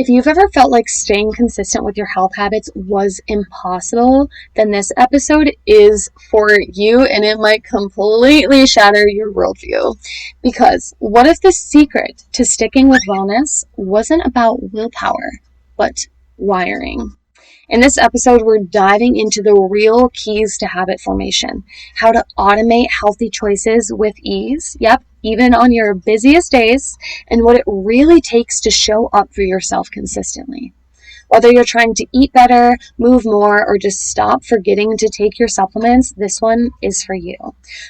If you've ever felt like staying consistent with your health habits was impossible, then this episode is for you, and it might completely shatter your worldview. Because what if the secret to sticking with wellness wasn't about willpower, but wiring? In this episode, we're diving into the real keys to habit formation, how to automate healthy choices with ease, even on your busiest days, and what it really takes to show up for yourself consistently. Whether you're trying to eat better, move more, or just stop forgetting to take your supplements, this one is for you.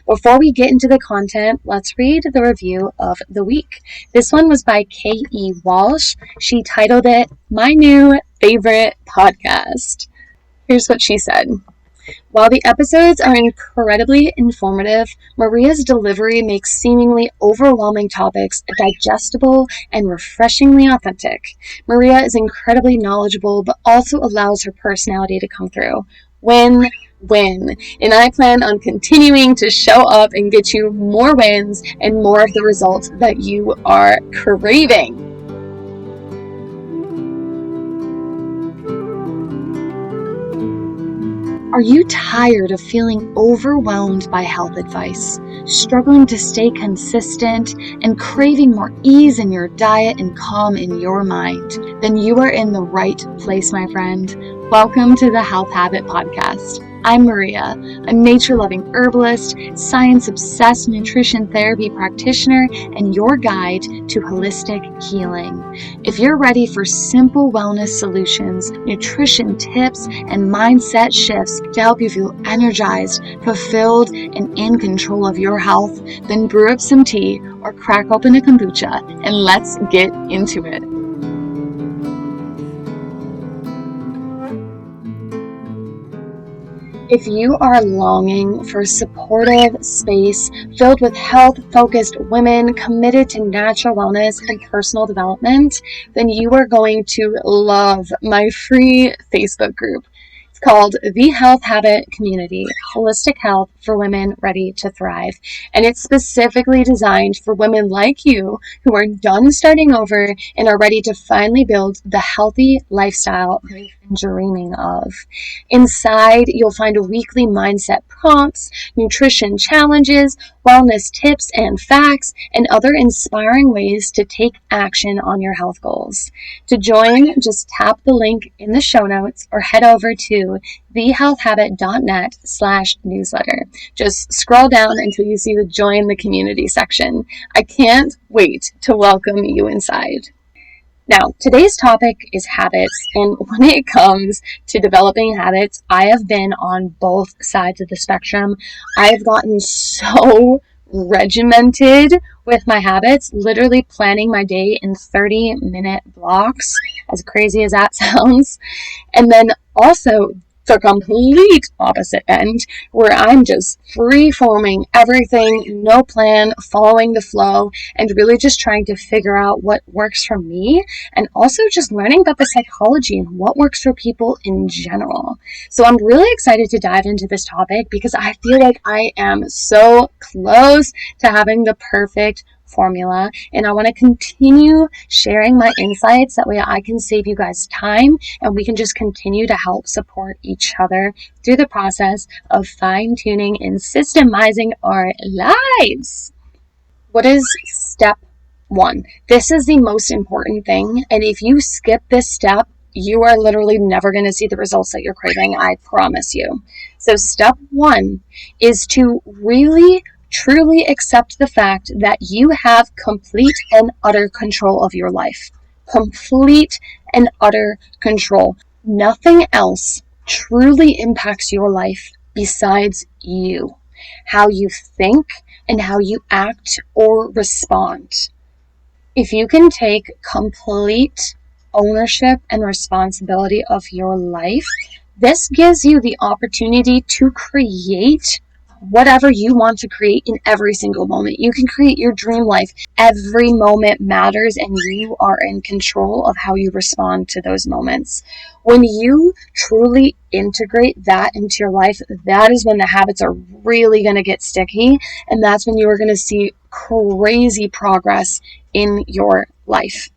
Before we get into the content, let's read the review of the week. This one was by K.E. Walsh. She titled it, "My New Favorite Podcast." Here's what she said. While the episodes are incredibly informative, Maria's delivery makes seemingly overwhelming topics digestible and refreshingly authentic. Maria is incredibly knowledgeable, but also allows her personality to come through. Win. And I plan on continuing to show up and get you more wins and more of the results that you are craving. Are you tired of feeling overwhelmed by health advice, struggling to stay consistent, and craving more ease in your diet and calm in your mind? Then you are in the right place, my friend. Welcome to the Health Habit Podcast. I'm Maria, a nature-loving herbalist, science-obsessed nutrition therapy practitioner, and your guide to holistic healing. If you're ready for simple wellness solutions, nutrition tips, and mindset shifts to help you feel energized, fulfilled, and in control of your health, then brew up some tea or crack open a kombucha, and let's get into it. If you are longing for a supportive space filled with health-focused women committed to natural wellness and personal development, then you are going to love my free Facebook group. It's called The Health Habit Community, Holistic Health for Women Ready to Thrive. And it's specifically designed for women like you who are done starting over and are ready to finally build the healthy lifestyle they've been dreaming of. Inside, you'll find weekly mindset prompts, nutrition challenges, wellness tips and facts, and other inspiring ways to take action on your health goals. To join, just tap the link in the show notes or head over to thehealthhabit.net/newsletter. Just scroll down until you see the Join the Community section. I can't wait to welcome you inside. Now, today's topic is habits, and when it comes to developing habits, I have been on both sides of the spectrum. I have gotten so regimented with my habits, literally planning my day in 30-minute blocks, as crazy as that sounds. And then also the complete opposite end, where I'm just free-forming everything, no plan, following the flow, and really just trying to figure out what works for me, and also just learning about the psychology and what works for people in general. So I'm really excited to dive into this topic because I feel like I am so close to having the perfect formula, and I want to continue sharing my insights. That way I can save you guys time and we can just continue to help support each other through the process of fine-tuning and systemizing our lives. What is step one? This is the most important thing, and if you skip this step, you are literally never going to see the results that you're craving, I promise you. So step one is to really truly accept the fact that you have complete and utter control of your life. Complete and utter control. Nothing else truly impacts your life besides you. How you think and how you act or respond. If you can take complete ownership and responsibility of your life, this gives you the opportunity to create whatever you want to create in every single moment. You can create your dream life. Every moment matters, and you are in control of how you respond to those moments. When you truly integrate that into your life, that is when the habits are really going to get sticky, and that's when you are going to see crazy progress in your life.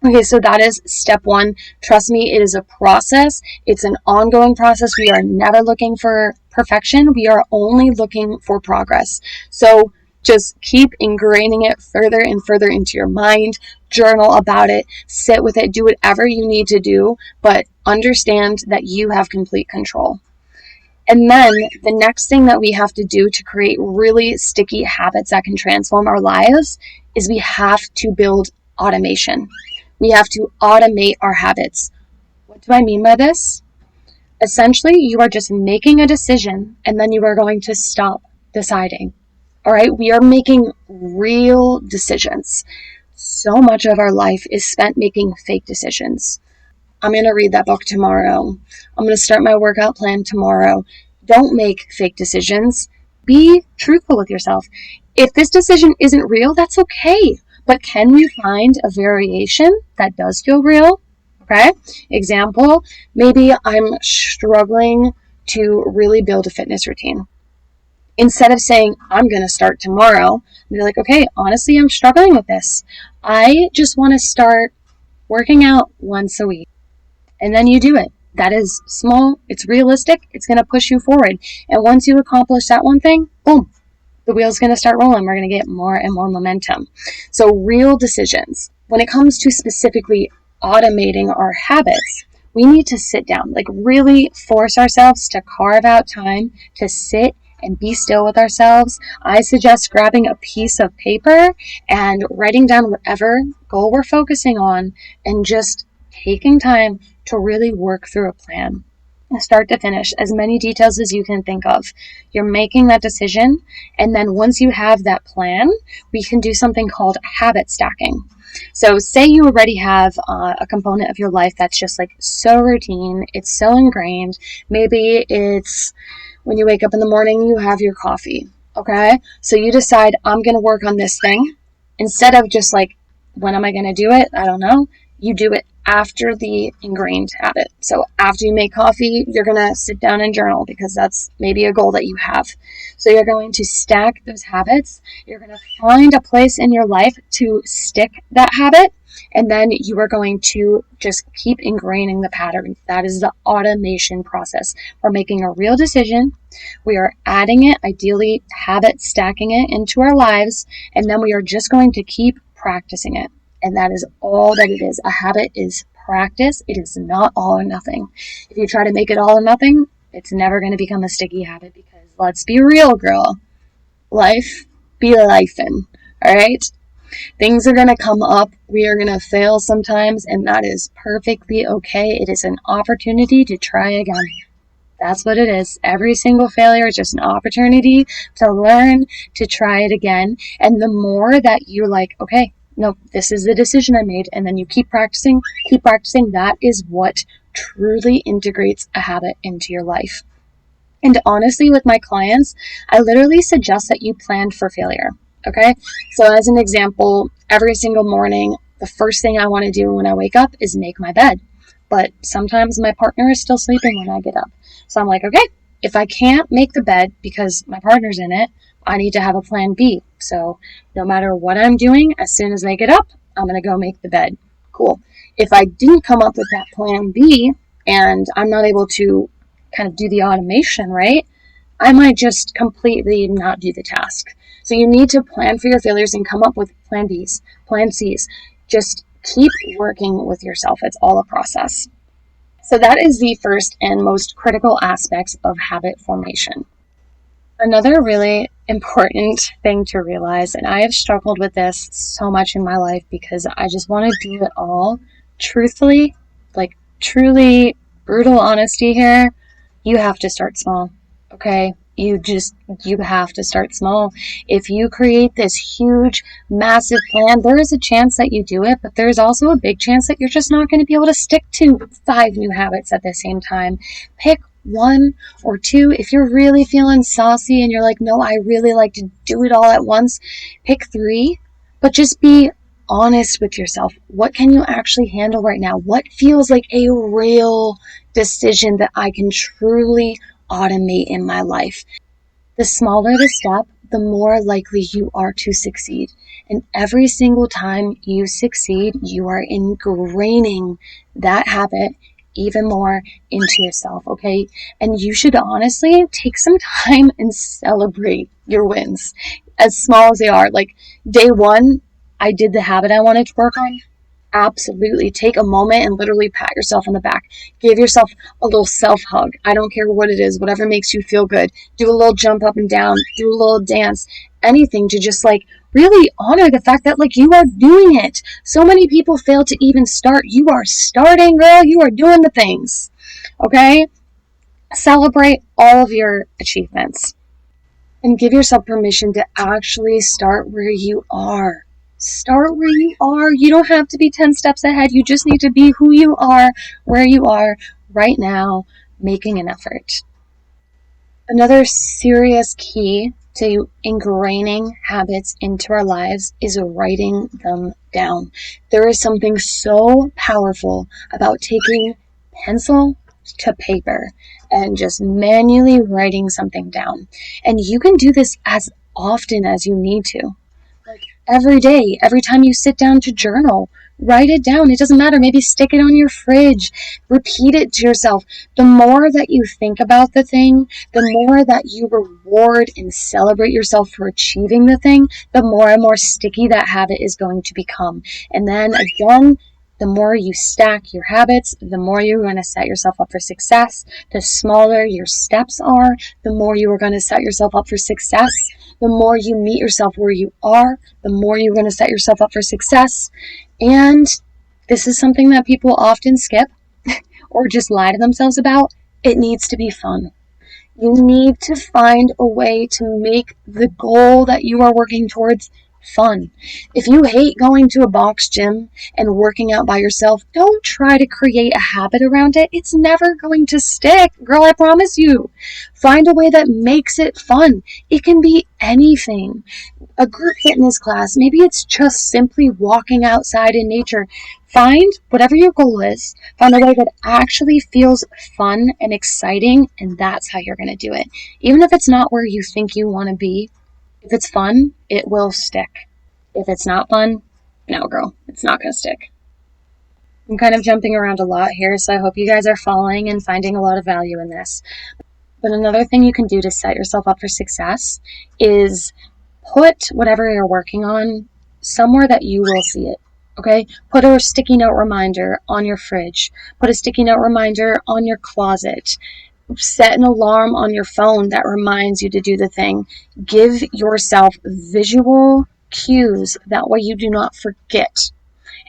Okay, so that is step one. Trust me, it is a process. It's an ongoing process. We are never looking for perfection. We are only looking for progress. So just keep ingraining it further and further into your mind. Journal about it. Sit with it. Do whatever you need to do, but understand that you have complete control. And then the next thing that we have to do to create really sticky habits that can transform our lives is we have to build automation. We have to automate our habits. What do I mean by this? Essentially, you are just making a decision and then you are going to stop deciding. All right, we are making real decisions. So much of our life is spent making fake decisions. I'm going to read that book tomorrow. I'm going to start my workout plan tomorrow. Don't make fake decisions. Be truthful with yourself. If this decision isn't real, that's okay. But can you find a variation that does feel real? Okay. Example, maybe I'm struggling to really build a fitness routine. Instead of saying, I'm going to start tomorrow, be like, okay, honestly, I'm struggling with this. I just want to start working out once a week. And then you do it. That is small. It's realistic. It's going to push you forward. And once you accomplish that one thing, boom, the wheel's going to start rolling. We're going to get more and more momentum. So real decisions. When it comes to specifically automating our habits, we need to sit down, like really force ourselves to carve out time to sit and be still with ourselves. I suggest grabbing a piece of paper and writing down whatever goal we're focusing on and just taking time to really work through a plan. Start to finish, as many details as you can think of. You're making that decision, and then once you have that plan, we can do something called habit stacking. So say you already have a component of your life that's just like so routine, it's so ingrained. Maybe it's when you wake up in the morning, you have your coffee, okay? So you decide, I'm going to work on this thing. Instead of just like, when am I going to do it? I don't know. You do it after the ingrained habit. So after you make coffee, you're going to sit down and journal because that's maybe a goal that you have. So you're going to stack those habits. You're going to find a place in your life to stick that habit. And then you are going to just keep ingraining the pattern. That is the automation process. We're making a real decision. We are adding it, ideally habit stacking it into our lives. And then we are just going to keep practicing it. And that is all that it is. A habit is practice. It is not all or nothing. If you try to make it all or nothing, it's never going to become a sticky habit because let's be real, girl. Life be lifing. All right? Things are going to come up. We are going to fail sometimes, and that is perfectly okay. It is an opportunity to try again. That's what it is. Every single failure is just an opportunity to learn, to try it again. And the more that you're like, okay, no, this is the decision I made, and then you keep practicing, that is what truly integrates a habit into your life. And honestly, with my clients, I literally suggest that you plan for failure. Okay? So as an example, every single morning, the first thing I want to do when I wake up is make my bed. But sometimes my partner is still sleeping when I get up. So I'm like, okay, if I can't make the bed because my partner's in it, I need to have a plan B. So no matter what I'm doing, as soon as they get up, I'm going to go make the bed. Cool. If I didn't come up with that plan B and I'm not able to kind of do the automation, right, I might just completely not do the task. So you need to plan for your failures and come up with plan Bs, plan Cs. Just keep working with yourself. It's all a process. So that is the first and most critical aspects of habit formation. Another really important thing to realize, and I have struggled with this so much in my life because I just want to do it all. Truthfully, like truly brutal honesty here, you have to start small, okay? You have to start small. If you create this huge, massive plan, there is a chance that you do it, but there's also a big chance that you're just not going to be able to stick to 5 new habits at the same time. Pick 1 or 2. If you're really feeling saucy and you're like, no, I really like to do it all at once, pick 3, but just be honest with yourself. What can you actually handle right now? What feels like a real decision that I can truly automate in my life? The smaller the step, the more likely you are to succeed. And every single time you succeed, you are ingraining that habit even more into yourself, okay? And you should honestly take some time and celebrate your wins, as small as they are. Like day one, I did the habit I wanted to work on. Absolutely. Take a moment and literally pat yourself on the back. Give yourself a little self hug. I don't care what it is, whatever makes you feel good. Do a little jump up and down, do a little dance, anything to just like really honor the fact that like you are doing it. So many people fail to even start. You are starting, girl. You are doing the things. Okay? Celebrate all of your achievements and give yourself permission to actually start where you are. Start where you are. You don't have to be 10 steps ahead. You just need to be who you are, where you are right now, making an effort. Another serious key to ingraining habits into our lives is writing them down. There is something so powerful about taking pencil to paper and just manually writing something down. And you can do this as often as you need to. Every day, every time you sit down to journal, write it down. It doesn't matter. Maybe stick it on your fridge. Repeat it to yourself. The more that you think about the thing, the more that you reward and celebrate yourself for achieving the thing, the more and more sticky that habit is going to become. And then again, the more you stack your habits, the more you're going to set yourself up for success. The smaller your steps are, the more you are going to set yourself up for success. The more you meet yourself where you are, the more you're going to set yourself up for success. And this is something that people often skip or just lie to themselves about. It needs to be fun. You need to find a way to make the goal that you are working towards fun. If you hate going to a box gym and working out by yourself, don't try to create a habit around it. It's never going to stick, girl, I promise you. Find a way that makes it fun. It can be anything. A group fitness class, maybe it's just simply walking outside in nature. Find whatever your goal is, find a way that actually feels fun and exciting, and that's how you're going to do it. Even if it's not where you think you want to be, if it's fun, it will stick. If it's not fun, no, girl, it's not going to stick. I'm kind of jumping around a lot here, so I hope you guys are following and finding a lot of value in this. But another thing you can do to set yourself up for success is put whatever you're working on somewhere that you will see it. Okay? Put a sticky note reminder on your fridge. Put a sticky note reminder on your closet. Set an alarm on your phone that reminds you to do the thing. Give yourself visual cues. That way you do not forget.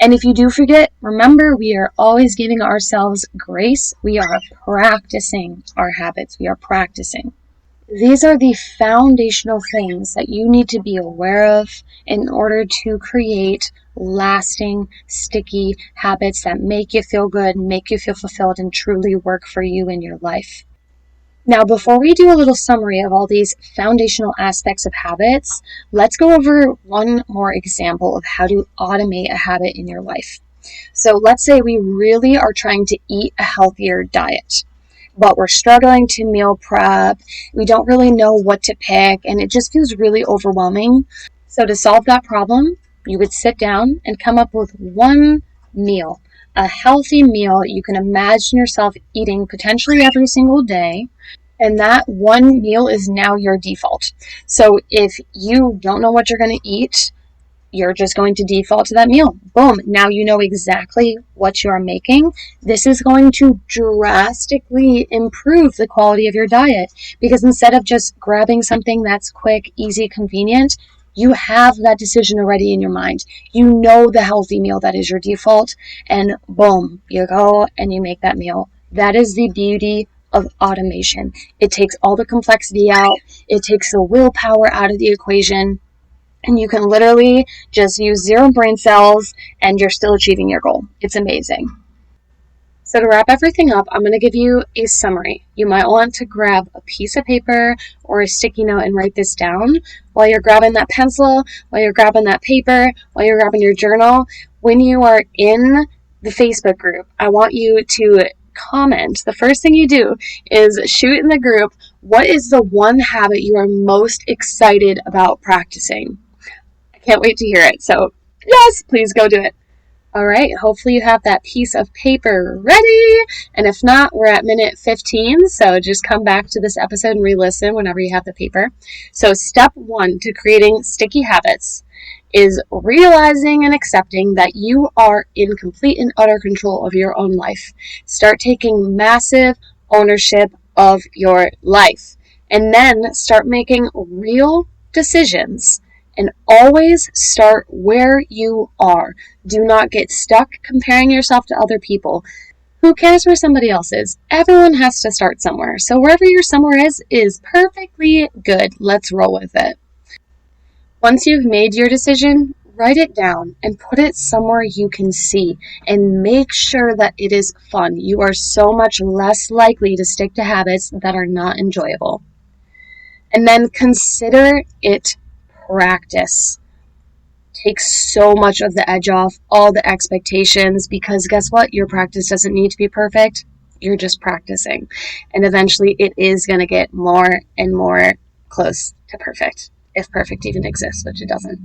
And if you do forget, remember, we are always giving ourselves grace. We are practicing our habits. We are practicing. These are the foundational things that you need to be aware of in order to create lasting, sticky habits that make you feel good, make you feel fulfilled, and truly work for you in your life. Now, before we do a little summary of all these foundational aspects of habits, let's go over one more example of how to automate a habit in your life. So let's say we really are trying to eat a healthier diet, but we're struggling to meal prep. We don't really know what to pick, and it just feels really overwhelming. So to solve that problem, you would sit down and come up with one meal, a healthy meal you can imagine yourself eating potentially every single day. And that one meal is now your default. So if you don't know what you're going to eat, you're just going to default to that meal. Boom. Now you know exactly what you are making. This is going to drastically improve the quality of your diet, because instead of just grabbing something that's quick, easy, convenient, you have that decision already in your mind. You know the healthy meal that is your default, and boom, you go and you make that meal. That is the beauty of automation. It takes all the complexity out. It takes the willpower out of the equation. And you can literally just use 0 brain cells and you're still achieving your goal. It's amazing. So to wrap everything up, I'm going to give you a summary. You might want to grab a piece of paper or a sticky note and write this down while you're grabbing that pencil, while you're grabbing that paper, while you're grabbing your journal. When you are in the Facebook group, I want you to comment. The first thing you do is shoot in the group What is the one habit you are most excited about practicing? I can't wait to hear it. So, yes, please go do it. All right, hopefully you have that piece of paper ready. And if not, we're at minute 15. So just come back to this episode and re-listen whenever you have the paper. So step 1 to creating sticky habits is realizing and accepting that you are in complete and utter control of your own life. Start taking massive ownership of your life. And then start making real decisions. And always start where you are. Do not get stuck comparing yourself to other people. Who cares where somebody else is? Everyone has to start somewhere. So wherever your somewhere is perfectly good. Let's roll with it. Once you've made your decision, write it down and put it somewhere you can see and make sure that it is fun. You are so much less likely to stick to habits that are not enjoyable. And then consider it practice. Takes so much of the edge off, all the expectations, because guess what? Your practice doesn't need to be perfect. You're just practicing. And eventually it is going to get more and more close to perfect, if perfect even exists, which it doesn't.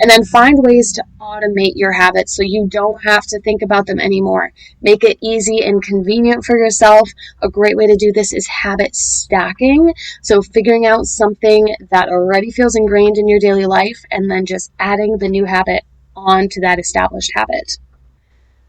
And then find ways to automate your habits so you don't have to think about them anymore. Make it easy and convenient for yourself. A great way to do this is habit stacking. So figuring out something that already feels ingrained in your daily life and then just adding the new habit onto that established habit.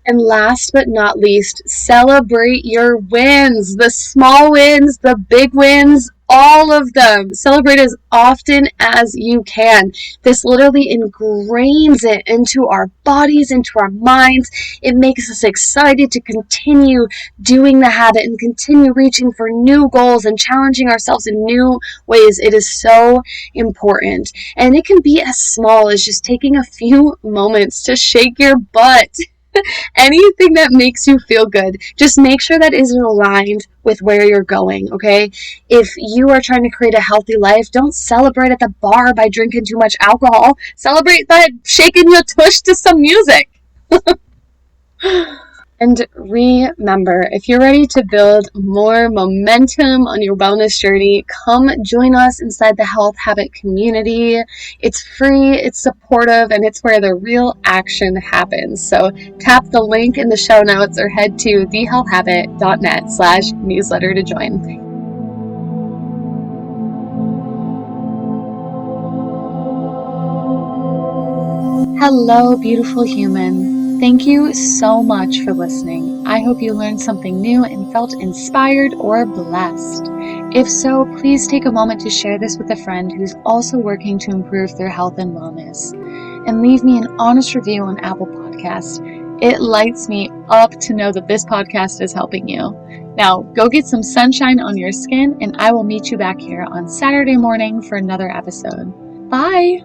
And last but not least, celebrate your wins. The small wins, the big wins, all of them. Celebrate as often as you can. This literally ingrains it into our bodies, into our minds. It makes us excited to continue doing the habit and continue reaching for new goals and challenging ourselves in new ways. It is so important. And it can be as small as just taking a few moments to shake your butt. Anything that makes you feel good, just make sure that is aligned with where you're going, okay? If you are trying to create a healthy life, don't celebrate at the bar by drinking too much alcohol. Celebrate by shaking your tush to some music. And remember, if you're ready to build more momentum on your wellness journey, come join us inside the Health Habit community. It's free, it's supportive, and it's where the real action happens. So tap the link in the show notes or head to thehealthhabit.net/newsletter to join. Hello, beautiful human. Thank you so much for listening. I hope you learned something new and felt inspired or blessed. If so, please take a moment to share this with a friend who's also working to improve their health and wellness. And leave me an honest review on Apple Podcasts. It lights me up to know that this podcast is helping you. Now, go get some sunshine on your skin, and I will meet you back here on Saturday morning for another episode. Bye!